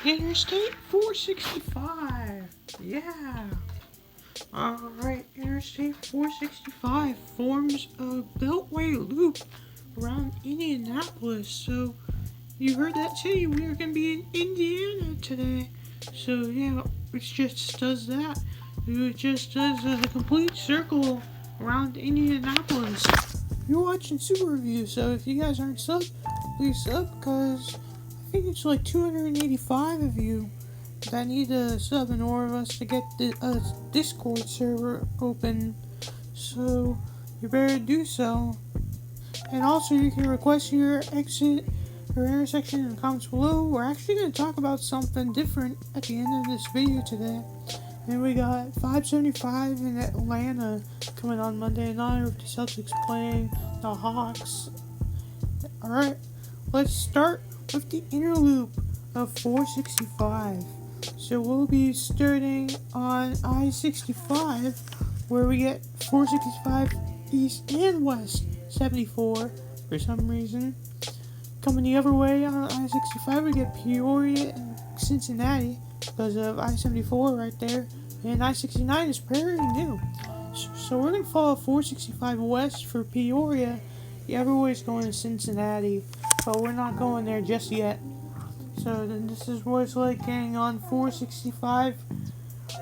Interstate 465. Yeah. Alright, Interstate 465 forms a Beltway loop around Indianapolis. So, you heard that too. We are going to be in Indiana today. So, yeah, it just does that. It just does a complete circle around Indianapolis. You're watching Super Review, so if you guys aren't subbed, please sub, because I think it's like 285 of you that need to sub in order for us to get the Discord server open. So you better do so. And also you can request your exit or intersection in the comments below. We're actually going to talk about something different at the end of this video today. And we got 575 in Atlanta coming on Monday night with the Celtics playing the Hawks. Alright, let's start with the inner loop of 465. So we'll be starting on I-65, where we get 465 east and west 74 for some reason. Coming the other way on I-65, we get Peoria and Cincinnati because of I-74 right there. And I-69 is pretty new. So we're going to follow 465 west for Peoria. The other way is going to Cincinnati, but we're not going there just yet. So then this is what it's like getting on 465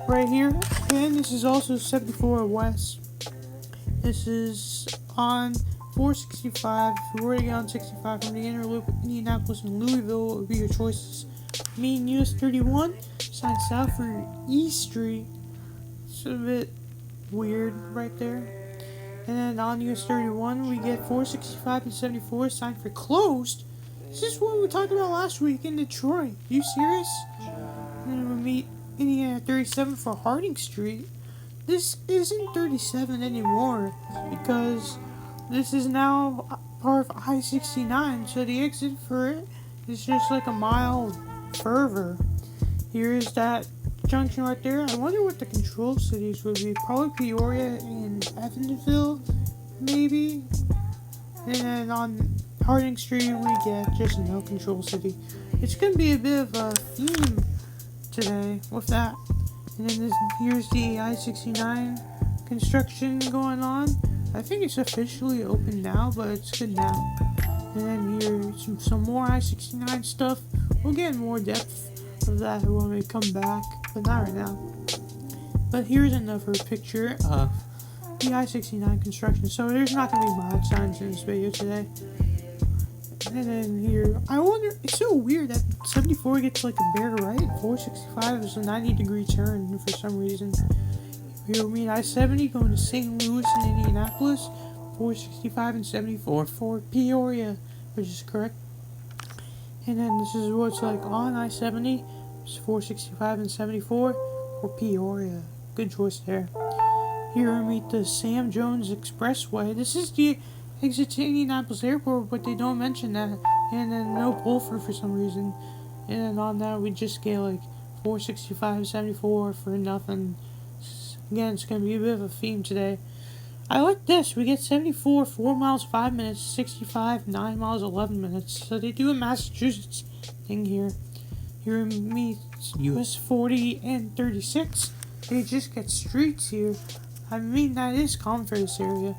right here. And this is also 74 west. This is on 465. If you were to get on 65 from the inner loop of Indianapolis and Louisville, it would be your choices. Me and US 31 sign south for E Street. It's a bit weird right there. And then on US 31, we get 465 and 74 signed for closed. This is what we talked about last week in Detroit. Are you serious? And then we meet Indiana 37 for Harding Street. This isn't 37 anymore because this is now part of I-69. So the exit for it is just like a mile further. Here's that junction right there. I wonder what the control cities would be. Probably Peoria and Evansville, maybe. And then on Harding Street, we get just no control city. It's going to be a bit of a theme today with that. And then here's the I-69 construction going on. I think it's officially open now, but it's good now. And then here's some more I-69 stuff. We'll get more depth of that when we come back, but not right now. But here's another picture of the I-69 construction. So there's not going to be mild signs in this video today. And then here, I wonder, it's so weird that 74 gets like a bare right, 465 is a 90-degree turn for some reason. Here we meet I-70 going to St. Louis and Indianapolis, 465 and 74 for Peoria, which is correct. And then this is what it's like on I-70, it's 465 and 74 for Peoria. Good choice there. Here we meet the Sam Jones Expressway. This is the exit to Indianapolis Airport, but they don't mention that. And then no Pulford for some reason. And then on that we just get like 465 and 74 for nothing. Again, it's going to be a bit of a theme today. I like this. We get 74, 4 miles, 5 minutes, 65, 9 miles, 11 minutes. So they do a Massachusetts thing here. Here we meet US 40 and 36. They just get streets here. I mean, that is common for this area.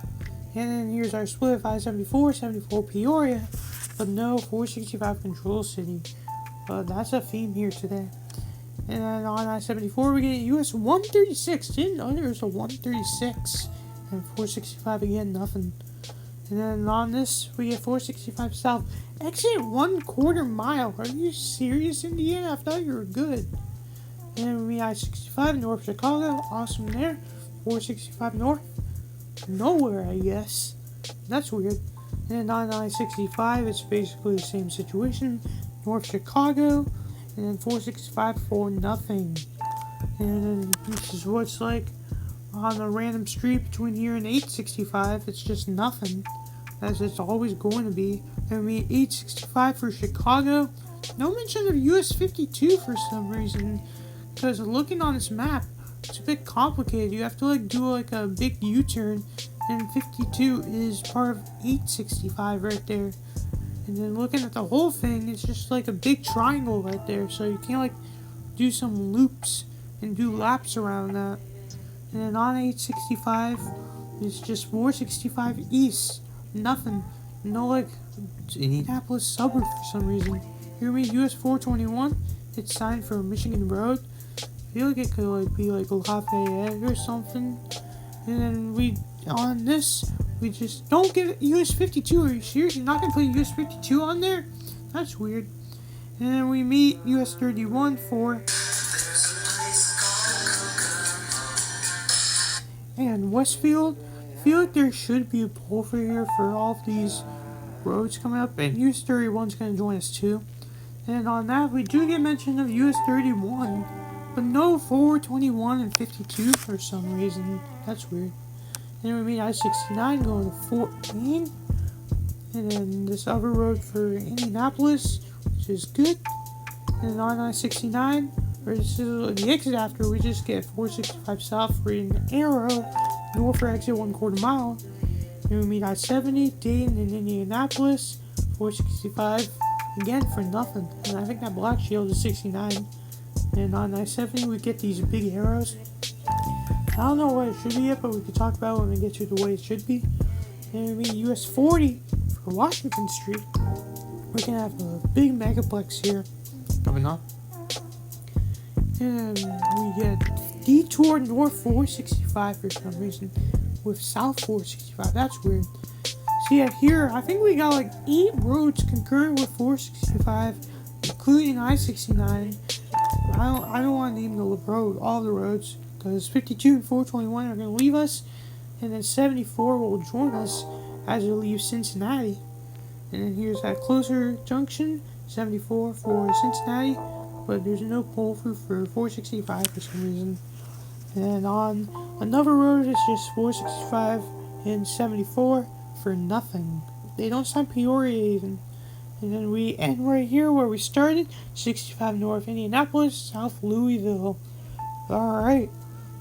And then here's our split of I-74, 74 Peoria. But no 465 Control City. That's a theme here today. And then on I-74 we get US 136. Didn't know there was a 136. And 465 again, nothing. And then on this, we get 465 south. Exit 1/4 mile. Are you serious, Indiana? I thought you were good. And then we I-65 north Chicago. Awesome there. 465 north. Nowhere, I guess. That's weird. And then on I-65, it's basically the same situation. North Chicago. And then 465 for nothing. And then this is what it's like on a random street between here and 865. It's just nothing, as it's always going to be. And we 865 for Chicago. No mention of US 52 for some reason, because looking on this map, it's a bit complicated. You have to do a big U-turn, and 52 is part of 865 right there. And then looking at the whole thing, it's just like a big triangle right there. So you can't like do some loops and do laps around that. And then on 865, it's just 465 east. Nothing. No like Indianapolis suburb for some reason. Here we US 421. It's signed for Michigan Road. I feel like it could like be like Lafayette or something. And then we on this we just don't give it US 52. Are you serious? You're not gonna put US 52 on there? That's weird. And then we meet US 31 for and Westfield. I feel like there should be a poll for here for all of these roads coming up, and US 31's gonna join us too. And on that, we do get mention of US 31, but no 421 and 52 for some reason. That's weird. And then we meet I-69 going to Fort Wayne, and then this other road for Indianapolis, which is good. And on I-69, or this is the exit after, we just get 465 south for an arrow, north for exit 1/4 mile. Then we meet I-70, Dayton and Indianapolis, 465, again for nothing. And I think that black shield is 69. And on I-70 we get these big arrows. I don't know what it should be yet, but we can talk about it when we get to the way it should be. And we meet US 40 for Washington Street. We're gonna have a big megaplex here coming up. And we get detour north 465 for some reason with south 465. That's weird. So yeah, here I think we got like 8 roads concurrent with 465, including I-69. I don't want to name the road, all the roads, because 52 and 421 are going to leave us, and then 74 will join us as it leaves Cincinnati. And then here's that closer junction, 74 for Cincinnati, but there's no pull through for 465 for some reason. And on another road, it's just 465 and 74 for nothing. They don't sign Peoria even. And then we end right here where we started, 65 north Indianapolis, south Louisville. Alright,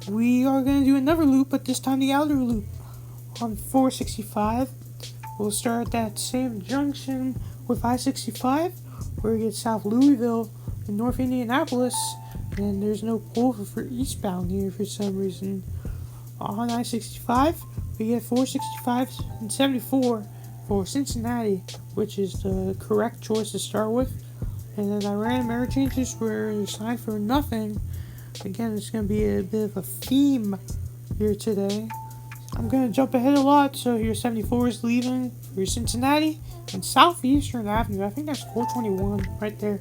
we are going to do another loop, but this time the outer loop. On 465, we'll start at that same junction with I-65, where we get south Louisville and north Indianapolis. And there's no pull for eastbound here for some reason. On I-65, we get 465 and 74 for Cincinnati, which is the correct choice to start with. And then I ran error changes were signed for nothing. Again, it's going to be a bit of a theme here today. I'm going to jump ahead a lot, so here 74 is leaving for Cincinnati and Southeastern Avenue. I think that's 421 right there.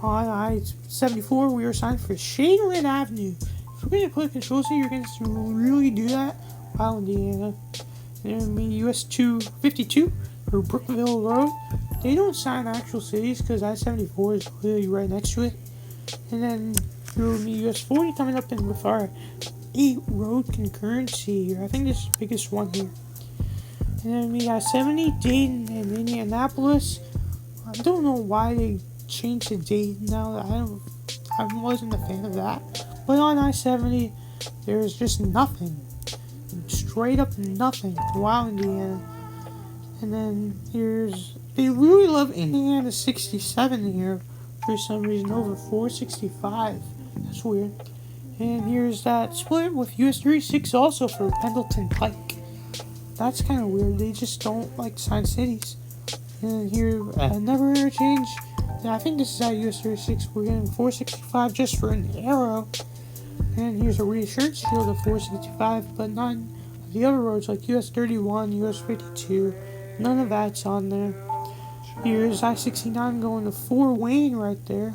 On I-74, we are signed for Shadeland Avenue. If we're going to put controls here, you're going to really do that while Indiana. And then we US 252 or Brookville Road. They don't sign actual cities because I-74 is clearly right next to it. And then here we US 40 coming up in with our 8 road concurrency here. I think this is the biggest one here. And then we got 70, Dayton and Indianapolis. I don't know why they changed the Dayton now. I wasn't a fan of that. But on I-70, there's just nothing. Straight up nothing. Wow, Indiana. And then they really love Indiana 67 here for some reason over 465. That's weird. And here's that split with US 36 also for Pendleton Pike. That's kind of weird. They just don't like sign cities. And here another error change. I think this is at US 36. We're getting 465 just for an arrow. And here's a reassurance shield of 465, but none of the other roads like US 31, US 52, none of that's on there. Here's I-69 going to Fort Wayne right there.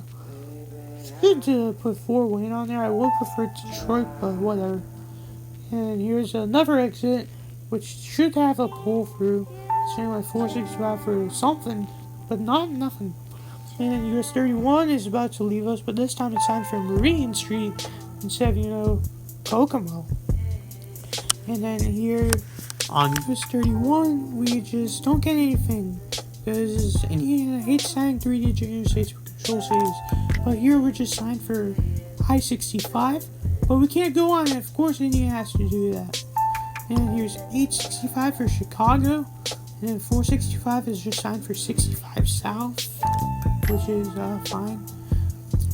It's good to put Fort Wayne on there. I would prefer Detroit, but whatever. And here's another exit, which should have a pull through. Saying like 465 for something, but not nothing. And then US 31 is about to leave us, but this time it's signed for Meridian Street instead of, Kokomo. And then here on US 31, we just don't get anything. Because Indiana hates signing 3-digit interstates for control cities. But here we're just signed for I-65. But we can't go on it. Of course Indiana has to do that. And here's 865 for Chicago. And then 465 is just signed for 65 South, which is fine.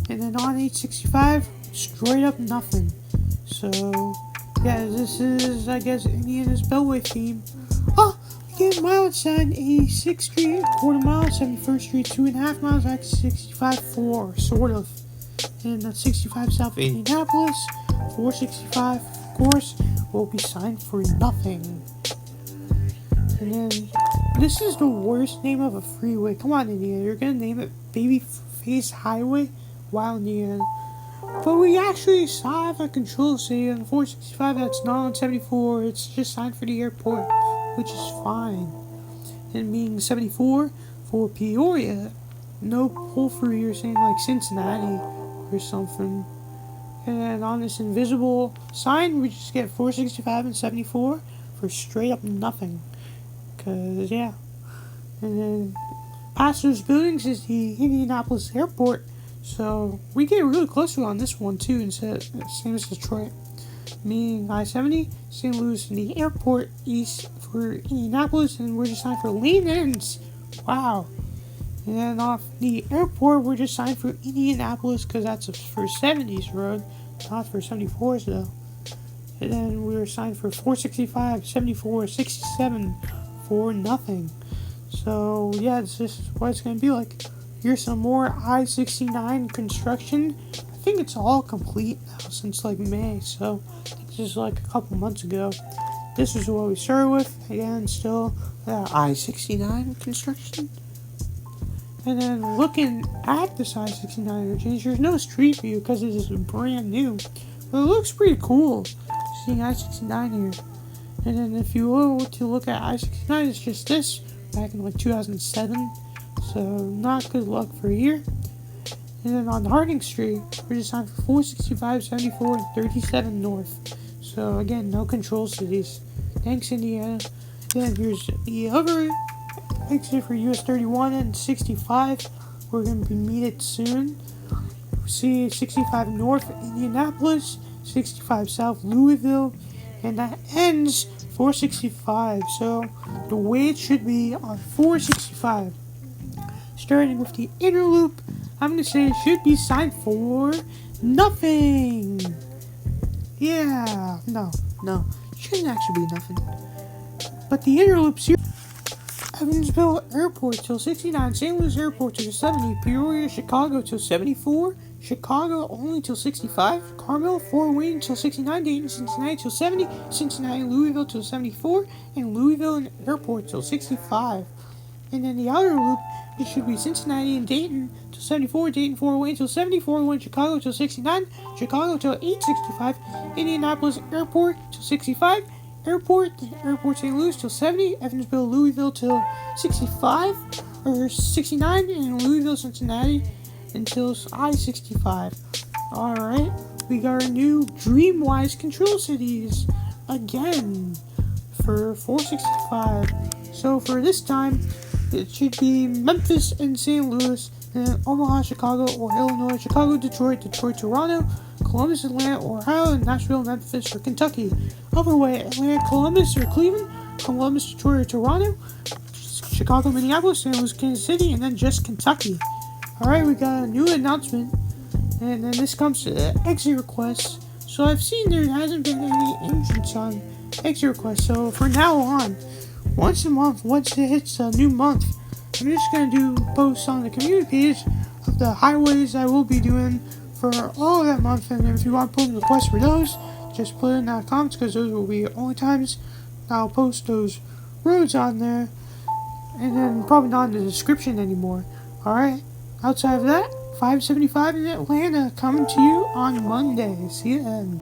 And then on 865, straight up nothing. So, yeah, this is, I guess, Indiana's Beltway theme. Oh, we get mileage sign 86th Street, quarter mile, 71st Street, 2.5 miles, like 65 4, sort of. And 65 South Indianapolis, 465, of course, will be signed for nothing. And then, this is the worst name of a freeway. Come on, Indiana, you're gonna name it Babyface Highway? Wow, Indiana. But we actually have a control city on 465 that's not on 74. It's just signed for the airport, which is fine. And being 74 for Peoria, no pull through or saying like Cincinnati or something. And then on this invisible sign, we just get 465 and 74 for straight up nothing. Cause yeah. And then past those buildings is the Indianapolis airport. So we get really close to it on this one too, instead same as Detroit. Meaning I-70, St. Louis, and the airport east for Indianapolis, and we're just signed for lane ends. Wow. And then off the airport, we're just signed for Indianapolis because that's for 70s road, not for 74s though. And then we were signed for 465, 74, 67 for nothing. So yeah, it's just what it's gonna be like. Here's some more I-69 construction. I think it's all complete now since like May, so I think this is like a couple months ago. This is what we started with. Again, still I-69 construction. And then looking at this I-69 interchange, there's no street view because it is brand new. But it looks pretty cool seeing I-69 here. And then if you were to look at I-69, it's just this back in like 2007. So not good luck for here. And then on Harding Street, we're just signed for 465, 74, and 37 North. So again, no control cities. Thanks, Indiana. Then here's the other exit for US 31 and 65. We're going to be meted soon. See 65 North Indianapolis, 65 South Louisville, and that ends 465. So the way it should be on 465. Starting with the inner loop, I'm going to say it should be signed for nothing. Yeah, no, it shouldn't actually be nothing. But the inner loop's here. Evansville Airport till 69, St. Louis Airport till 70, Peoria, Chicago till 74, Chicago only till 65, Carmel, Fort Wayne till 69, Dayton, Cincinnati till 70, Cincinnati, Louisville till 74, and Louisville and Airport till 65. And then the outer loop, it should be Cincinnati and Dayton till 74, Dayton, Fort Wayne till 70, Fort Wayne, Chicago till 69, Chicago till 865, Indianapolis Airport till 65, Airport St. Louis till 70, Evansville, Louisville till 65, or 69, and Louisville, Cincinnati until I-65. Alright, we got our new Dreamwise control cities again for 465. So for this time, it should be Memphis and St. Louis, and then Omaha, Chicago, or Illinois, Chicago, Detroit, Toronto, Columbus, Atlanta, Ohio, and Nashville, Memphis, or Kentucky. Other way, Atlanta, Columbus, or Cleveland, Columbus, Detroit, or Toronto, Chicago, Minneapolis, St. Louis, Kansas City, and then just Kentucky. Alright, we got a new announcement, and then this comes to the exit requests. So I've seen there hasn't been any entrance on exit requests, so from now on, once a month, once it hits a new month, I'm just going to do posts on the community page of the highways I will be doing for all that month. And if you want to put in requests for those, just put in the comments because those will be the only times I'll post those roads on there. And then probably not in the description anymore. Alright, outside of that, 575 in Atlanta coming to you on Monday. See you then.